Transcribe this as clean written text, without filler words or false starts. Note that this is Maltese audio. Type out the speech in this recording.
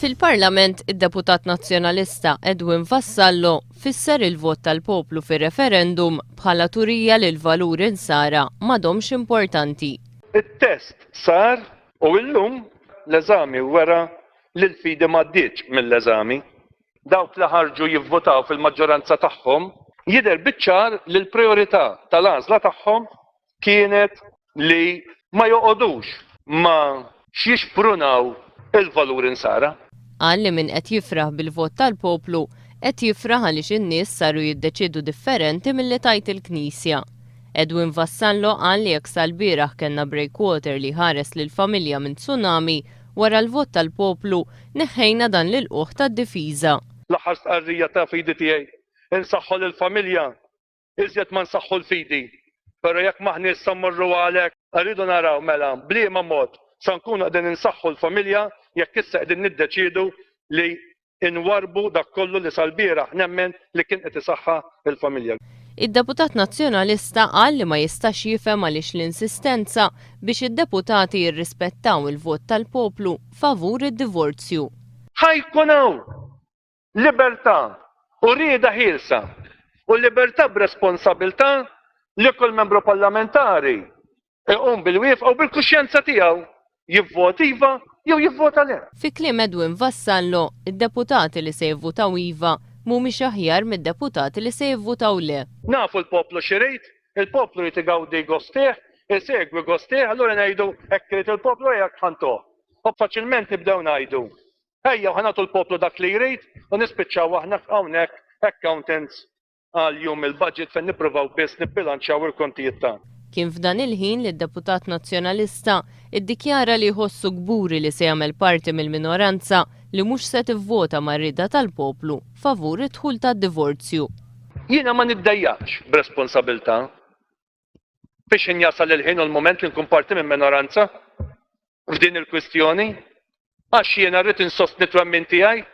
Fil-Parlament, id-Deputat Nazzjonalista Edwin Vassallo fisser il-vot tal-poplu fir-referendum bħala turija li l-valuri nsara m'għadhomx importanti. Il-test sar u llum l-eżami wera li l-fidi m'għaddietx mill-eżami. Dawk li ħarġu jivvotaw fil-maġġoranza tagħhom jidher biċ-ċar li l-priorità tal-għażla tagħhom kienet li ma joqogħdux ma xixprunaw il-valuri nsara. Qal li min qed jifraħ bil-vot tal-poplu qed jifraħ għaliex in-nies saru jiddeċiedu differenti milli tajt il-Knisja. Edwin Vassallo qal li jekk sal-bieraħ kellna breakwater li ħares lil familja minn tsunami wara l-vot tal-poplu neħħejna dan l-qoħ tad-difiża. L-aħħar stqarrija ta' fidi tiegħi insaħħu lill-familja iżjed ma nsaħħu l-fidi. Però jekk maħni issa mmorru għalhekk rridu naraw mela bliema mod sa nkunu qegħdin insaħħu l-familja jekk issa qegħdin niddeċiedu li nwarbu dak kollu li sal-bieraħ nemmen li kien qed isaħħa il-familja. Id-Deputat Nazzjonalista qal li ma jistax jifhem għaliex l-insistenza biex id-deputati jirrispettaw il-vot tal-poplu favur id-divorzju. Ħajkun hawn libertà u rieda ħielsa u libertà b'responsabilità li kull membru parlamentari iqum bil-wifqa u bil-kuxjenza tiegħu jivvota iva jew jivvota le. Fi kliem Edwin Vassallo, id-deputati li se jivvutaw iva mhumiex aħjar mid-deputati li se jivvutaw le. Nafu l-poplu xirid, il-poplu jrid igawdi gostih, isegwi gostih, allura ngħidu hekk irid il-poplu jekk ħantuh. U faċilment nibdew ngħidu. Ejja ħanatu l-poplu dak li jrid u nispiċċaw aħna hawnhekk accountants għal jum il-budget fejn nippruvaw biss nibbilanċjaw il-kontijiet tagħna. Kien f'dan il-ħin li d-Deputat Nazzjonalista iddikjara li jħossu gburi li se jagħmel parti mill-minoranza li mhux se tivvota mar-rieda tal-poplu favur id-dħul tad-divorzju. Jiena ma niddejjaqx b'responsabilità biex injasal il-ħin u l-moment li nkun parti minn minoranza f'din il-kwistjoni għax jiena rrid insostni twemmin tiegħi